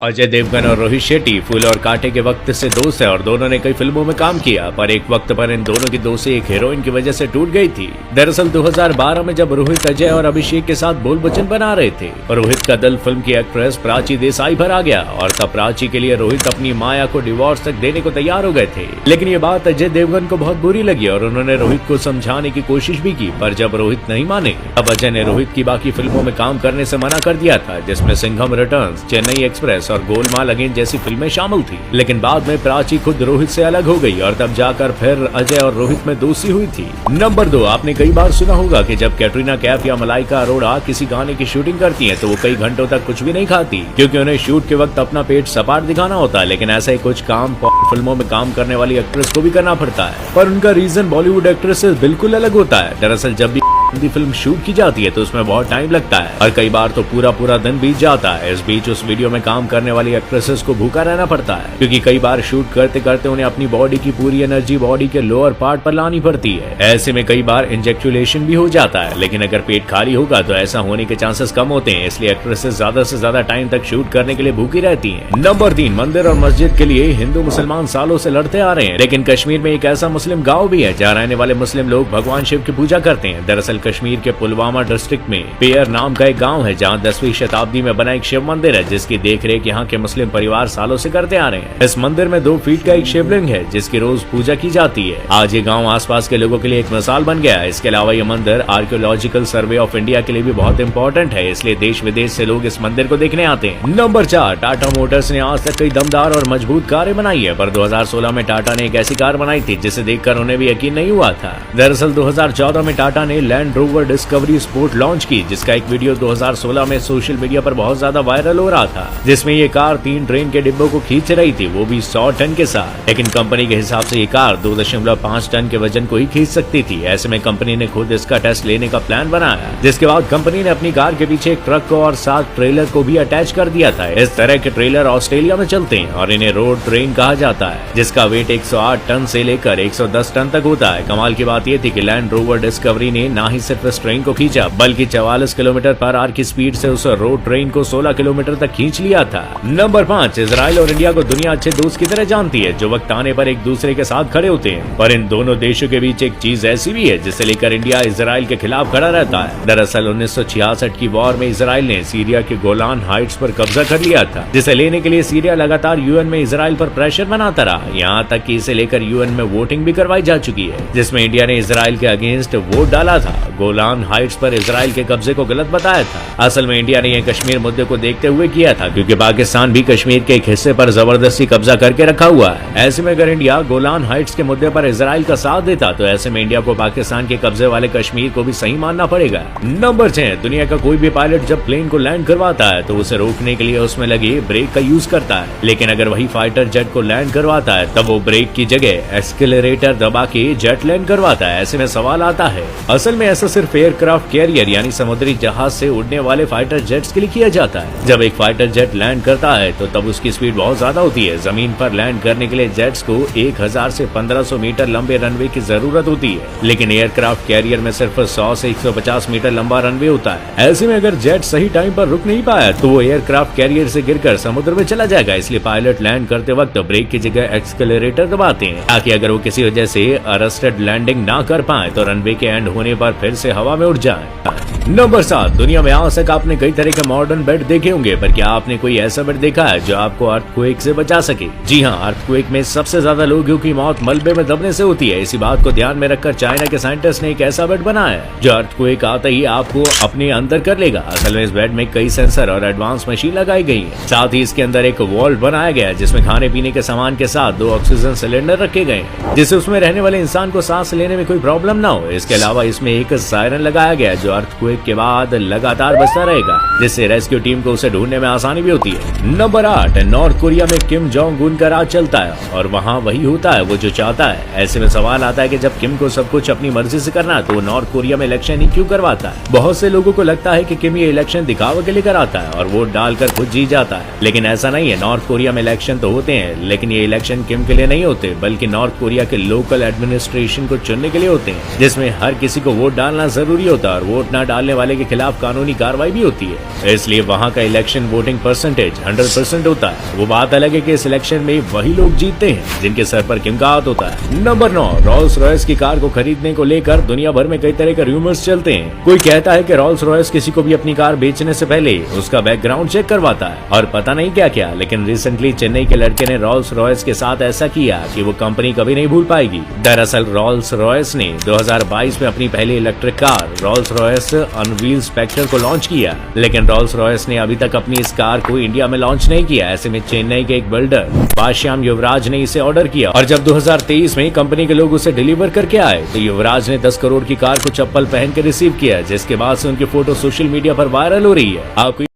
अजय देवगन और रोहित शेट्टी फूल और कांटे के वक्त से दोस्त है और दोनों ने कई फिल्मों में काम किया, पर एक वक्त पर इन दोनों की दोस्ती एक हीरोइन की वजह से टूट गई थी। दरअसल 2012 में जब रोहित अजय और अभिषेक के साथ बोल वचन बना रहे थे, रोहित का दिल फिल्म की एक्ट्रेस प्राची देसाई पर आ गया और तब प्राची के लिए रोहित अपनी माया को डिवोर्स तक देने को तैयार हो गए थे। लेकिन ये बात अजय देवगन को बहुत बुरी लगी और उन्होंने रोहित को समझाने की कोशिश भी की, पर जब रोहित नहीं माने तब अजय ने रोहित की बाकी फिल्मों में काम करने से मना कर दिया था, जिसमें सिंघम रिटर्न्स, चेन्नई एक्सप्रेस और गोलमाल अगेन जैसी फिल्में शामिल थी। लेकिन बाद में प्राची खुद रोहित से अलग हो गई और तब जाकर फिर अजय और रोहित में दोस्ती हुई थी। नंबर 2, आपने कई बार सुना होगा कि जब कैटरीना कैफ या मलाइका अरोड़ा किसी गाने की शूटिंग करती हैं तो वो कई घंटों तक कुछ भी नहीं खाती, क्योंकि उन्हें शूट के वक्त अपना पेट सपाट दिखाना होता है। लेकिन ऐसा ही कुछ काम फिल्मों में काम करने वाली एक्ट्रेस को भी करना पड़ता है, पर उनका रीजन बॉलीवुड एक्ट्रेस से बिल्कुल अलग होता है। दरअसल जब भी हिंदी फिल्म शूट की जाती है तो उसमें बहुत टाइम लगता है और कई बार तो पूरा दिन बीत जाता है। इस बीच उस वीडियो में काम करने वाली एक्ट्रेसेस को भूखा रहना पड़ता है, क्योंकि कई बार शूट करते करते उन्हें अपनी बॉडी की पूरी एनर्जी बॉडी के लोअर पार्ट पर लानी पड़ती है। ऐसे में कई बार इंजेक्चुलेशन भी हो जाता है, लेकिन अगर पेट खाली होगा तो ऐसा होने के चांसेस कम होते हैं, इसलिए एक्ट्रेसेस ज्यादा से ज्यादा टाइम तक शूट करने के लिए भूखी रहती है। नंबर 3, मंदिर और मस्जिद के लिए हिंदू मुसलमान सालों से लड़ते आ रहे हैं, लेकिन कश्मीर में एक ऐसा मुस्लिम गाँव भी है जहाँ रहने वाले मुस्लिम लोग भगवान शिव की पूजा करते हैं। दरअसल कश्मीर के पुलवामा डिस्ट्रिक्ट में पेयर नाम का एक गांव है जहां 10वीं शताब्दी में बना एक शिव मंदिर है, जिसकी देखरेख यहां के मुस्लिम परिवार सालों से करते आ रहे हैं। इस मंदिर में 2 फीट का एक शिवलिंग है जिसकी रोज पूजा की जाती है। आज ये गांव आसपास के लोगों के लिए एक मिसाल बन गया है। इसके अलावा ये मंदिर आर्कियोलॉजिकल सर्वे ऑफ इंडिया के लिए भी बहुत इंपॉर्टेंट है, इसलिए देश विदेश से लोग इस मंदिर को देखने आते हैं। नंबर 4, टाटा मोटर्स ने आज तक कई दमदार और मजबूत कारें बनाई है, पर 2016 में टाटा ने एक ऐसी कार बनाई थी जिसे देखकर उन्हें भी यकीन नहीं हुआ था। दरअसल 2014 में टाटा ने land rover discovery sport launch की, जिसका एक वीडियो 2016 में सोशल मीडिया पर बहुत ज्यादा वायरल हो रहा था, जिसमें ये कार 3 ट्रेन के डिब्बों को खींच रही थी, वो भी 100 टन के साथ। लेकिन कंपनी के हिसाब से ये कार 2.5 टन के वजन को ही खींच सकती थी। ऐसे में कंपनी ने खुद इसका टेस्ट लेने का प्लान बनाया, जिसके बाद कंपनी ने अपनी कार के पीछे एक ट्रक को और 7 ट्रेलर को भी अटैच कर दिया था। इस तरह के ट्रेलर ऑस्ट्रेलिया में चलते हैं और इन्हें रोड ट्रेन कहा जाता है, जिसका वेट 108 टन से लेकर 110 टन तक होता है। कमाल की बात यह थी कि लैंड रोवर डिस्कवरी ने न ही सिर्फ इस ट्रेन को खींचा, बल्कि 44 किलोमीटर पर आवर की स्पीड से उस रोड ट्रेन को 16 किलोमीटर तक खींच लिया था। नंबर 5, इजराइल और इंडिया को दुनिया अच्छे दोस्त की तरह जानती है, जो वक्त आने पर एक दूसरे के साथ खड़े होते हैं। पर इन दोनों देशों के बीच एक चीज ऐसी भी है जिसे लेकर इंडिया इजराइल के खिलाफ खड़ा रहता है। दरअसल 1966 की वॉर में इजराइल ने सीरिया के गोलान हाइट्स पर कब्जा कर लिया था, जिसे लेने के लिए सीरिया लगातार यूएन में इजराइल पर प्रेशर बनाता रहा। यहाँ तक कि इसे लेकर यूएन में वोटिंग भी करवाई जा चुकी है, जिसमें इंडिया ने इजराइल के अगेंस्ट वोट डाला था। गोलान हाइट्स पर इजराइल के कब्जे को गलत बताया था। असल में इंडिया ने यह कश्मीर मुद्दे को देखते हुए किया था, क्योंकि पाकिस्तान भी कश्मीर के एक हिस्से पर जबरदस्ती कब्जा करके रखा हुआ है। ऐसे में अगर इंडिया गोलान हाइट्स के मुद्दे पर इजराइल का साथ देता तो ऐसे में इंडिया को पाकिस्तान के कब्जे वाले कश्मीर को भी सही मानना पड़ेगा। नंबर 6, दुनिया का कोई भी पायलट जब प्लेन को लैंड करवाता है तो उसे रोकने के लिए उसमें लगे ब्रेक का यूज करता है, लेकिन अगर वही फाइटर जेट को लैंड करवाता है तब वो ब्रेक की जगह एक्सेलरेटर दबा के जेट लैंड करवाता है। ऐसे में सवाल आता है, असल में ऐसा सिर्फ एयरक्राफ्ट कैरियर यानी समुद्री जहाज से उड़ने वाले फाइटर जेट्स के लिए किया जाता है। जब एक फाइटर जेट लैंड करता है तो तब उसकी स्पीड बहुत ज्यादा होती है। जमीन पर लैंड करने के लिए जेट्स को 1000 से 1500 मीटर लंबे रनवे की जरूरत होती है, लेकिन एयरक्राफ्ट कैरियर में सिर्फ 100 से 150 मीटर लंबा रनवे होता है। ऐसे में अगर जेट सही टाइम पर रुक नहीं पाया तो वो एयरक्राफ्ट कैरियर से गिरकर समुद्र में चला जाएगा। इसलिए पायलट लैंड करते वक्त ब्रेक की जगह एक्सेलरेटर दबाते हैं, ताकि अगर वो किसी वजह से अरेस्टेड लैंडिंग ना कर पाए तो रनवे के एंड होने पर फिर से हवा में उड़ जाए। नंबर 7, दुनिया में आज तक आपने कई तरह के मॉडर्न बेड देखे होंगे, पर क्या आपने कोई ऐसा बेड देखा है जो आपको अर्थक्वेक से बचा सके? जी हाँ, अर्थक्वेक में सबसे ज्यादा लोगों की मौत मलबे में दबने से होती है। इसी बात को ध्यान में रखकर चाइना के साइंटिस्ट ने एक ऐसा बेड बनाया है जो अर्थक्वेक आते ही आपको अपने अंदर कर लेगा। असल में इस बेड में कई सेंसर और एडवांस मशीन लगाई गई है। साथ ही इसके अंदर एक वॉल्व बनाया गया है जिसमें खाने पीने के सामान के साथ 2 ऑक्सीजन सिलेंडर रखे गए हैं, जिससे उसमें रहने वाले इंसान को सांस लेने में कोई प्रॉब्लम ना हो। इसके अलावा इसमें एक सायरन लगाया गया है जो अर्थक्वेक के बाद लगातार बजता रहेगा, जिससे रेस्क्यू टीम को उसे ढूंढने में आसानी भी होती है। नंबर 8, नॉर्थ कोरिया में किम जोंग उन का राज चलता है और वहाँ वही होता है वो जो चाहता है। ऐसे में सवाल आता है कि जब किम को सब कुछ अपनी मर्जी से करना है तो वो नॉर्थ कोरिया में इलेक्शन ही क्यों करवाता है? बहुत से लोगों को लगता है कि किम ये इलेक्शन दिखावे के लिए कराता है और वोट डालकर खुद जीत जाता है, लेकिन ऐसा नहीं है। नॉर्थ कोरिया में इलेक्शन तो होते हैं, लेकिन ये इलेक्शन किम के लिए नहीं होते, बल्कि नॉर्थ कोरिया के लोकल एडमिनिस्ट्रेशन को चुनने के लिए होते हैं, जिसमें हर किसी को वोट डालना जरूरी होता है और वोट न डालने निकालने वाले के खिलाफ कानूनी कार्रवाई भी होती है, इसलिए वहाँ का इलेक्शन वोटिंग परसेंटेज 100% होता है। वो बात अलग है कि इस इलेक्शन में वही लोग जीतते हैं जिनके सर पर किंग का हाथ होता है। नंबर 9, रॉल्स रॉयस की कार को खरीदने को लेकर दुनिया भर में कई तरह के रूमर्स चलते हैं। कोई कहता है कि रॉल्स रॉयस किसी को भी अपनी कार बेचने से पहले उसका बैकग्राउंड चेक करवाता है और पता नहीं क्या क्या, लेकिन रिसेंटली चेन्नई के लड़के ने रॉल्स रॉयस के साथ ऐसा किया कि वो कंपनी कभी नहीं भूल पाएगी। दरअसल रॉल्स रॉयस ने 2022 में अपनी पहली electric car Rolls Royce unveil Spectre को लॉन्च किया, लेकिन रॉल्स रॉयस ने अभी तक अपनी इस कार को इंडिया में लॉन्च नहीं किया। ऐसे में चेन्नई के एक बिल्डर बादश्याम युवराज ने इसे ऑर्डर किया और जब 2023 में कंपनी के लोग उसे डिलीवर करके आए तो युवराज ने 10 करोड़ की कार को चप्पल पहन के रिसीव किया, जिसके बाद से उनकी फोटो सोशल मीडिया पर वायरल हो रही है। आपको